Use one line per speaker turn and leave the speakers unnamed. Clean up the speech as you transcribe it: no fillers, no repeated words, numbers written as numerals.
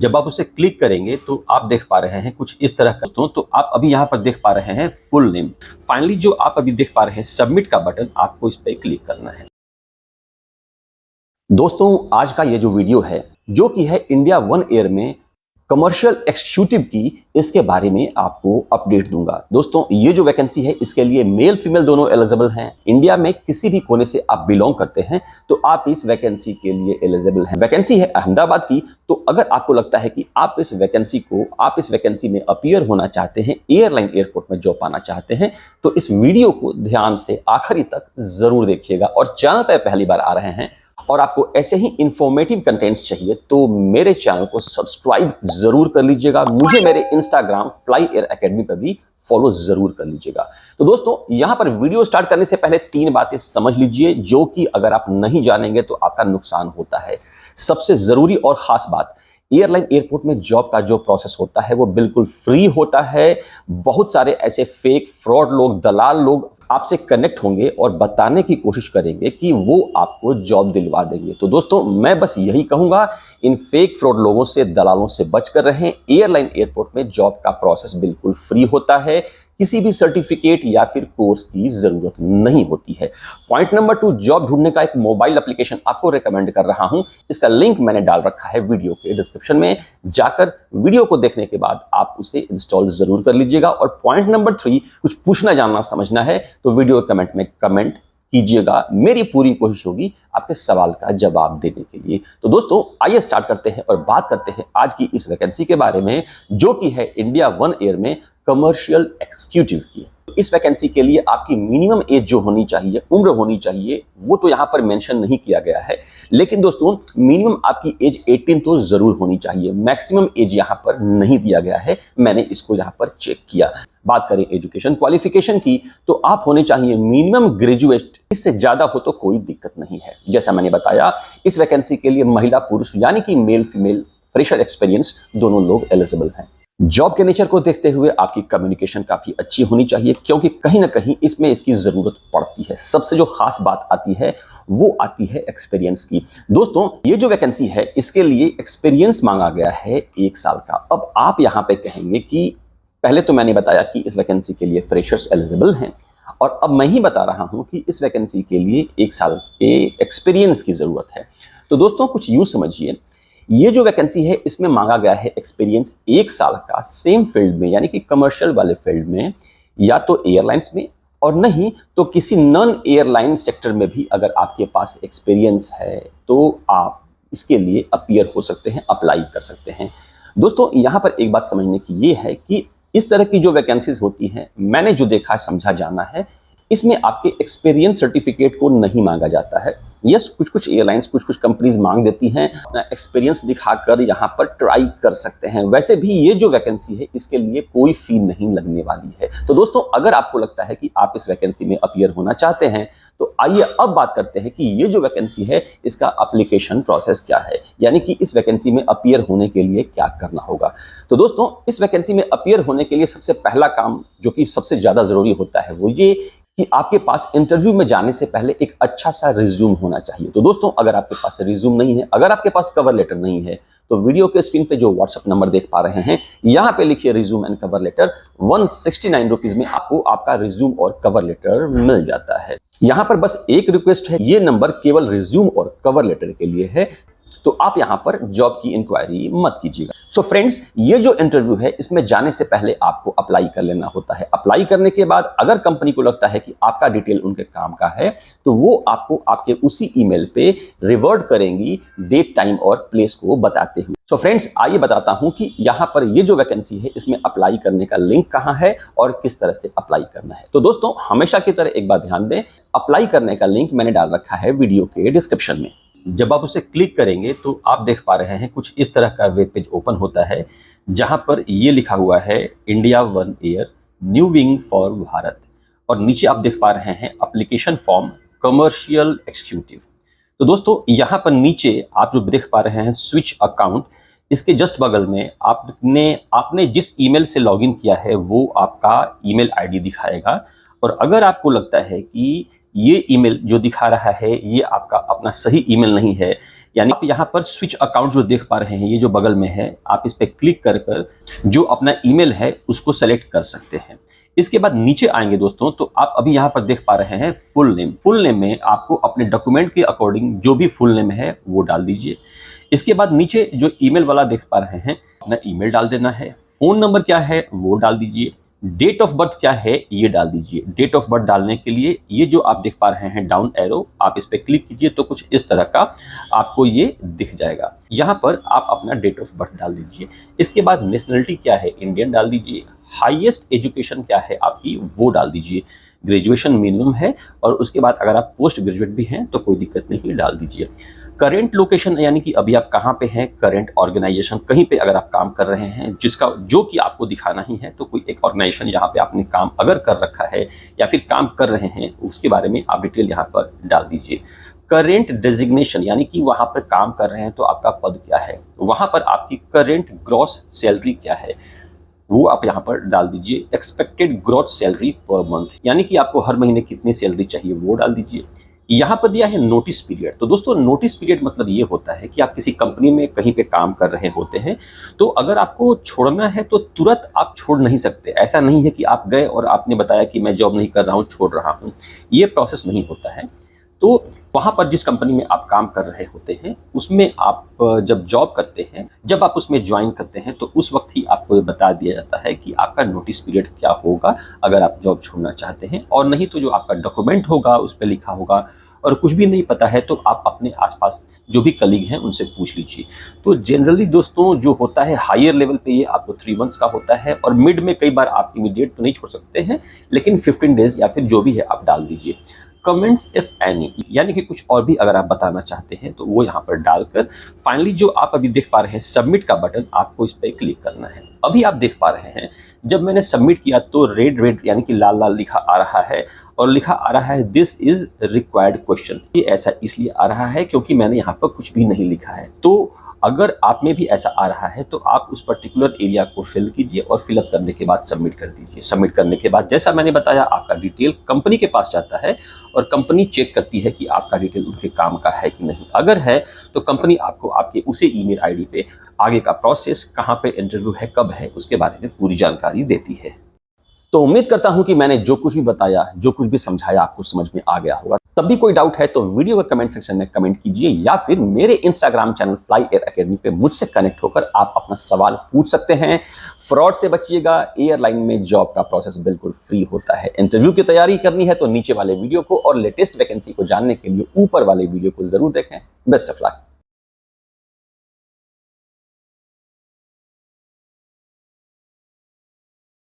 जब आप उसे क्लिक करेंगे तो आप देख पा रहे हैं कुछ इस तरह का। तो आप अभी यहाँ पर देख पा रहे हैं फुल नेम। फाइनली जो आप अभी देख पा रहे हैं सबमिट का बटन, आपको इस पर क्लिक करना है। दोस्तों आज का ये जो वीडियो है जो कि है इंडिया वन एयर में कमर्शियल एग्जीक्यूटिव की, इसके बारे में आपको अपडेट दूंगा। दोस्तों ये जो वैकेंसी है इसके लिए मेल फीमेल दोनों एलिजिबल हैं। इंडिया में किसी भी कोने से आप बिलोंग करते हैं तो आप इस वैकेंसी के लिए एलिजिबल हैं। वैकेंसी है अहमदाबाद की। तो अगर आपको लगता है कि आप इस वैकेंसी में अपीयर होना चाहते हैं, एयरलाइन एयरपोर्ट में जॉब पाना चाहते हैं, तो इस वीडियो को ध्यान से आखिरी तक जरूर देखिएगा। और चैनल पर पहली बार आ रहे हैं और आपको ऐसे ही इंफॉर्मेटिव कंटेंट्स चाहिए तो मेरे चैनल को सब्सक्राइब जरूर कर लीजिएगा। मुझे मेरे इंस्टाग्राम फ्लाई एयर एकेडमी पर भी फॉलो जरूर कर लीजिएगा। तो दोस्तों यहां पर वीडियो स्टार्ट करने से पहले 3 बातें समझ लीजिए जो कि अगर आप नहीं जानेंगे तो आपका नुकसान होता है। सबसे जरूरी और खास बात, एयरलाइन एयरपोर्ट में जॉब का जो प्रोसेस होता है वो बिल्कुल फ्री होता है। बहुत सारे ऐसे फेक फ्रॉड लोग, दलाल लोग आपसे कनेक्ट होंगे और बताने की कोशिश करेंगे कि वो आपको जॉब दिलवा देंगे। तो दोस्तों मैं बस यही कहूंगा, इन फेक फ्रॉड लोगों से, दलालों से बचकर रहें। एयरलाइन एयरपोर्ट में जॉब का प्रोसेस बिल्कुल फ्री होता है। किसी भी सर्टिफिकेट या फिर कोर्स की जरूरत नहीं होती है। पॉइंट नंबर 2, जॉब ढूंढने का एक मोबाइल एप्लीकेशन आपको रेकमेंड कर रहा हूं। इसका लिंक मैंने डाल रखा है वीडियो के डिस्क्रिप्शन में। जाकर वीडियो को देखने के बाद आप उसे इंस्टॉल जरूर कर लीजिएगा। और पॉइंट नंबर 3, कुछ पूछना जानना समझना है तो वीडियो कमेंट में कमेंट कीजिएगा। मेरी पूरी कोशिश होगी आपके सवाल का जवाब देने के लिए। तो दोस्तों आइए स्टार्ट करते हैं और बात करते हैं आज की इस वैकेंसी के बारे में जो कि है इंडिया वन एयर में कमर्शियल एग्जीक्यूटिव की। इस वैकेंसी के लिए आपकी मिनिमम एज जो होनी चाहिए, उम्र होनी चाहिए, वो तो यहाँ पर मेंशन नहीं किया गया है। लेकिन दोस्तों मिनिमम आपकी एज 18 तो जरूर होनी चाहिए। मैक्सिमम एज यहाँ पर नहीं दिया गया है, मैंने इसको यहाँ पर चेक किया। बात करें एजुकेशन क्वालिफिकेशन की तो आप होने चाहिए मिनिमम ग्रेजुएट, इससे ज्यादा हो तो कोई दिक्कत नहीं है। जैसा मैंने बताया इस वैकेंसी के लिए महिला पुरुष यानी कि मेल फीमेल, फ्रेशर एक्सपीरियंस दोनों लोग एलिजिबल हैं। जॉब के नेचर को देखते हुए आपकी कम्युनिकेशन काफी अच्छी होनी चाहिए क्योंकि कहीं ना कहीं इसमें इसकी जरूरत पड़ती है। सबसे जो खास बात आती है वो आती है एक्सपीरियंस की। दोस्तों ये जो वैकेंसी है इसके लिए एक्सपीरियंस मांगा गया है 1 साल का। अब आप यहाँ पे कहेंगे कि पहले तो मैंने बताया कि इस वैकेंसी के लिए फ्रेशर्स एलिजिबल हैं और अब मैं ही बता रहा हूं कि इस वैकेंसी के लिए 1 साल के एक्सपीरियंस की जरूरत है। तो दोस्तों कुछ यूं समझिए, ये जो वैकेंसी है इसमें मांगा गया है एक्सपीरियंस 1 साल का सेम फील्ड में, यानी कि कमर्शियल वाले फील्ड में, या तो एयरलाइंस में और नहीं तो किसी नॉन एयरलाइन सेक्टर में भी अगर आपके पास एक्सपीरियंस है तो आप इसके लिए अपीयर हो सकते हैं, अप्लाई कर सकते हैं। दोस्तों यहाँ पर एक बात समझने की ये है कि इस तरह की जो वैकेंसीज होती हैं, मैंने जो देखा समझा जाना है, इसमें आपके एक्सपीरियंस सर्टिफिकेट को नहीं मांगा जाता है। यस, कुछ एयरलाइंस, कुछ कंपनीज मांग देती हैं, अपना एक्सपीरियंस दिखाकर यहाँ पर ट्राई कर सकते हैं। वैसे भी ये जो वैकेंसी है इसके लिए कोई फी नहीं लगने वाली है। तो दोस्तों अगर आपको लगता है कि आप इस वैकेंसी में अपीयर होना चाहते हैं तो आइए अब बात करते हैं कि ये जो वैकेंसी है इसका एप्लीकेशन प्रोसेस क्या है, यानी कि इस वैकेंसी में अपीयर होने के लिए क्या करना होगा। तो दोस्तों इस वैकेंसी में अपीयर होने के लिए सबसे पहला काम जो कि सबसे ज्यादा जरूरी होता है वो ये कि आपके पास इंटरव्यू में जाने से पहले एक अच्छा सा रिज्यूम होना चाहिए। तो दोस्तों अगर आपके पास रिज्यूम नहीं है, अगर आपके पास कवर लेटर नहीं है, तो वीडियो के स्क्रीन पे जो व्हाट्सएप नंबर देख पा रहे हैं यहाँ पे लिखिए resume and cover letter. 169 rupees में आपको आपका रिज्यूम और कवर लेटर मिल जाता है। यहाँ पर बस एक रिक्वेस्ट है, ये नंबर केवल रिज्यूम और कवर लेटर के लिए है, तो आप यहां पर जॉब की इंक्वायरी मत कीजिएगा। सो फ्रेंड्स ये जो इंटरव्यू है इसमें जाने से पहले आपको अप्लाई कर लेना होता है। अप्लाई करने के बाद अगर कंपनी को लगता है कि आपका डिटेल उनके काम का है तो वो आपको आपके उसी ईमेल पे रिवर्ट करेंगी डेट, टाइम और प्लेस को बताते हुए। सो फ्रेंड्स आइए बताता हूं कि यहाँ पर ये जो वैकेंसी है इसमें अप्लाई करने का लिंक कहाँ है और किस तरह से अप्लाई करना है। तो दोस्तों हमेशा की तरह एक बात ध्यान दें, अप्लाई करने का लिंक मैंने डाल रखा है वीडियो के डिस्क्रिप्शन में। जब आप उसे क्लिक करेंगे तो आप देख पा रहे हैं कुछ इस तरह का वेब पेज ओपन होता है जहां पर ये लिखा हुआ है India one air new wing for Bharat, और नीचे आप देख पा रहे हैं एप्लीकेशन फॉर्म कमर्शियल एग्जीक्यूटिव। तो दोस्तों यहाँ पर नीचे आप जो देख पा रहे हैं स्विच अकाउंट, इसके जस्ट बगल में आपने जिस ईमेल से लॉगिन किया है वो आपका ईमेल आईडी दिखाएगा। और अगर आपको लगता है कि ये ईमेल जो दिखा रहा है ये आपका अपना सही ईमेल नहीं है, यानी आप यहाँ पर स्विच अकाउंट जो देख पा रहे हैं, ये जो बगल में है, आप इस पर क्लिक कर कर जो अपना ईमेल है उसको सेलेक्ट कर सकते हैं। इसके बाद नीचे आएंगे दोस्तों, तो आप अभी यहाँ पर देख पा रहे हैं फुल नेम। फुल नेम में आपको अपने डॉक्यूमेंट के अकॉर्डिंग जो भी फुल नेम है वो डाल दीजिए। इसके बाद नीचे जो ईमेल वाला देख पा रहे हैं, अपना ईमेल डाल देना है। फोन नंबर क्या है वो डाल दीजिए। डेट ऑफ बर्थ क्या है ये डाल दीजिए। डेट ऑफ बर्थ डालने के लिए ये जो आप देख पा रहे हैं डाउन एरो, आप इस पर क्लिक कीजिए तो कुछ इस तरह का आपको ये दिख जाएगा। यहाँ पर आप अपना डेट ऑफ बर्थ डाल दीजिए। इसके बाद नेशनलिटी क्या है, इंडियन डाल दीजिए। हाईएस्ट एजुकेशन क्या है आपकी वो डाल दीजिए। ग्रेजुएशन मिनिमम है, और उसके बाद अगर आप पोस्ट ग्रेजुएट भी हैं तो कोई दिक्कत नहीं, डाल दीजिए। करेंट लोकेशन यानी कि अभी आप कहाँ पे हैं, करेंट ऑर्गेनाइजेशन कहीं पे अगर आप काम कर रहे हैं जिसका जो कि आपको दिखाना ही है, तो कोई एक ऑर्गेनाइजेशन यहाँ पे आपने काम अगर कर रखा है या फिर काम कर रहे हैं उसके बारे में आप डिटेल यहाँ पर डाल दीजिए। करेंट डेजिग्नेशन यानी कि वहाँ पर काम कर रहे हैं तो आपका पद क्या है, वहाँ पर आपकी करेंट ग्रॉस सैलरी क्या है वो आप यहाँ पर डाल दीजिए। Expected gross salary per month यानी कि आपको हर महीने कितनी सैलरी चाहिए वो डाल दीजिए। यहाँ पर दिया है नोटिस पीरियड। तो दोस्तों नोटिस पीरियड मतलब ये होता है कि आप किसी कंपनी में कहीं पे काम कर रहे होते हैं, तो अगर आपको छोड़ना है तो तुरंत आप छोड़ नहीं सकते। ऐसा नहीं है कि आप गए और आपने बताया कि मैं जॉब नहीं कर रहा हूँ, छोड़ रहा हूँ, ये प्रोसेस नहीं होता है। तो वहाँ पर जिस कंपनी में आप काम कर रहे होते हैं उसमें आप जब जॉब करते हैं, जब आप उसमें ज्वाइन करते हैं, तो उस वक्त ही आपको बता दिया जाता है कि आपका नोटिस पीरियड क्या होगा अगर आप जॉब छोड़ना चाहते हैं। और नहीं तो जो आपका डॉक्यूमेंट होगा उस पर लिखा होगा। और कुछ भी नहीं पता है तो आप अपने आसपास जो भी कलीग हैं उनसे पूछ लीजिए। तो जनरली दोस्तों जो होता है हायर लेवल पे ये आपको 3 मंथ्स का होता है, और मिड में कई बार आप इमीडिएट तो नहीं छोड़ सकते हैं, लेकिन 15 डेज या फिर जो भी है आप डाल दीजिए। कमेंट्स इफ एनी यानी कि कुछ और भी अगर आप बताना चाहते हैं तो वो यहाँ पर डालकर फाइनली जो आप अभी देख पा रहे हैं सबमिट का बटन, आपको इस पर क्लिक करना है। अभी आप देख पा रहे हैं जब मैंने सबमिट किया तो रेड रेड यानी कि लाल लाल लिखा आ रहा है, और लिखा आ रहा है दिस इज रिक्वायर्ड क्वेश्चन। ये ऐसा इसलिए आ रहा है क्योंकि मैंने यहाँ पर कुछ भी नहीं लिखा है। तो अगर आप में भी ऐसा आ रहा है तो आप उस पर्टिकुलर एरिया को फिल कीजिए और फिलअप करने के बाद सबमिट कर दीजिए। सबमिट करने के बाद जैसा मैंने बताया आपका डिटेल कंपनी के पास जाता है, और कंपनी चेक करती है कि आपका डिटेल उनके काम का है कि नहीं। अगर है तो कंपनी आपको आपके उसी ईमेल आईडी पे आगे का प्रोसेस, कहाँ पे इंटरव्यू है, कब है, उसके बारे में पूरी जानकारी देती है। तो उम्मीद करता हूं कि मैंने जो कुछ भी बताया, जो कुछ भी समझाया आपको समझ में आ गया होगा। तब भी कोई डाउट है तो वीडियो के कमेंट सेक्शन में कमेंट कीजिए, या फिर मेरे Instagram channel fly air academy पे मुझसे कनेक्ट होकर आप अपना सवाल पूछ सकते हैं। फ्रॉड से बचिएगा। एयरलाइन में जॉब का प्रोसेस बिल्कुल फ्री होता है। इंटरव्यू की तैयारी करनी है तो नीचे वाले वीडियो को और लेटेस्ट वैकेंसी को जानने के लिए ऊपर वाले वीडियो को जरूर देखें। Best of luck.